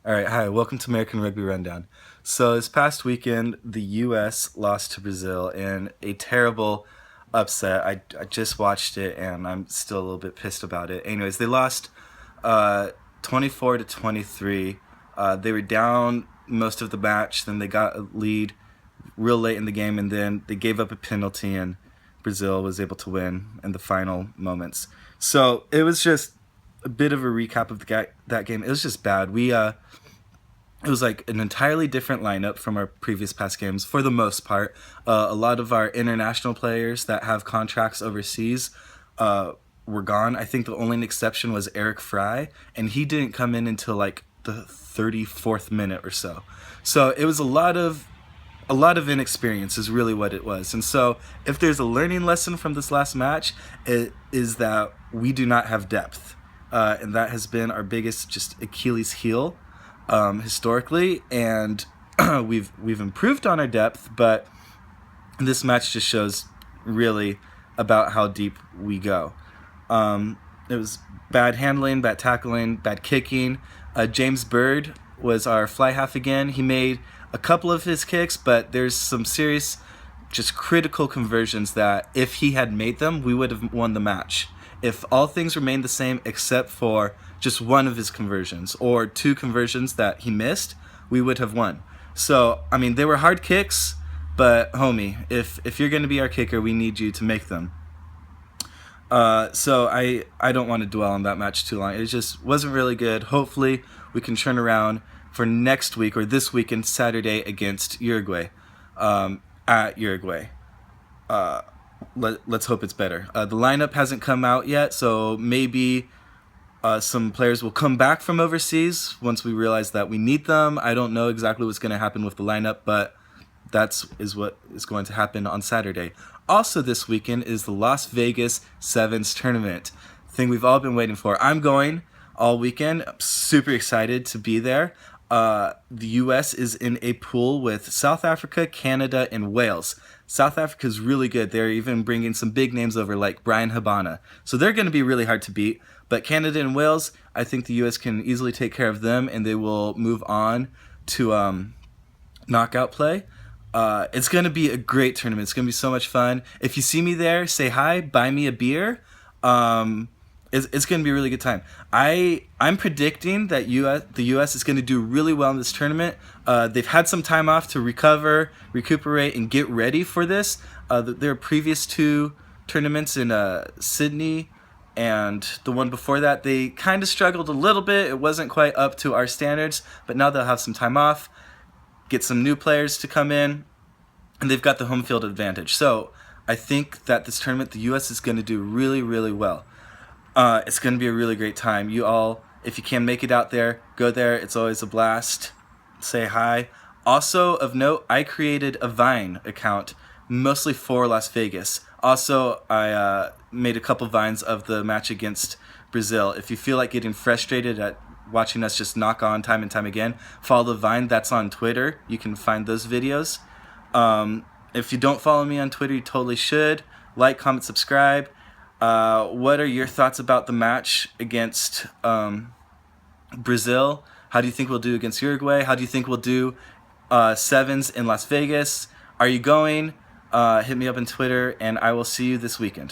All right, hi, welcome to American Rugby Rundown. So this past weekend, the U.S. lost to Brazil in a terrible upset. I just watched it and I'm still a little bit pissed about it. Anyways, they lost 24 to 23. They were down most of the match, then they got a lead real late in the game, and then they gave up a penalty, and Brazil was able to win in the final moments. So it was just a bit of a recap of that game. It was just bad. It was like an entirely different lineup from our previous past games for the most part. A lot of our international players that have contracts overseas were gone. I think the only exception was Eric Fry, and he didn't come in until like the 34th minute or so. So it was a lot of inexperience is really what it was. And so if there's a learning lesson from this last match, it is that we do not have depth. And that has been our biggest just Achilles heel historically. And we've improved on our depth, but this match just shows really about how deep we go. It was bad handling, bad tackling, bad kicking. James Bird was our fly half again. He made a couple of his kicks, but there's some serious, just critical conversions that if he had made them, we would have won the match. If all things remained the same except for just one of his conversions or two conversions that he missed, we would have won. So, I mean, they were hard kicks, but homie, if you're going to be our kicker, we need you to make them. So I don't want to dwell on that match too long. It just wasn't really good. Hopefully we can turn around for next week or this weekend, Saturday, against Uruguay, at Uruguay. Let's hope it's better. The lineup hasn't come out yet, so maybe some players will come back from overseas once we realize that we need them. I don't know exactly what's going to happen with the lineup, but is what is going to happen on Saturday. Also this weekend is the Las Vegas Sevens tournament, thing we've all been waiting for. I'm going all weekend. I'm super excited to be there. The U.S. is in a pool with South Africa, Canada, and Wales. South Africa is really good. They're even bringing some big names over like Brian Habana. So they're going to be really hard to beat. But Canada and Wales, I think the U.S. can easily take care of them, and they will move on to knockout play. It's going to be a great tournament. It's going to be so much fun. If you see me there, say hi, buy me a beer. It's going to be a really good time. I'm predicting that the U.S. is going to do really well in this tournament. They've had some time off to recover, recuperate, and get ready for this. Their previous two tournaments in Sydney and the one before that, they kind of struggled a little bit. It wasn't quite up to our standards, but now they'll have some time off, get some new players to come in, and they've got the home field advantage. So I think that this tournament, the U.S. is going to do really, really well. It's going to be a really great time. You all, if you can make it out there, go there. It's always a blast. Say hi. Also, of note, I created a Vine account, mostly for Las Vegas. Also, I made a couple Vines of the match against Brazil. If you feel like getting frustrated at watching us just knock on time and time again, follow the Vine. That's on Twitter. You can find those videos. If you don't follow me on Twitter, you totally should. Like, comment, subscribe. What are your thoughts about the match against Brazil? How do you think we'll do against Uruguay? How do you think we'll do sevens in Las Vegas? Are you going? Hit me up on Twitter, and I will see you this weekend.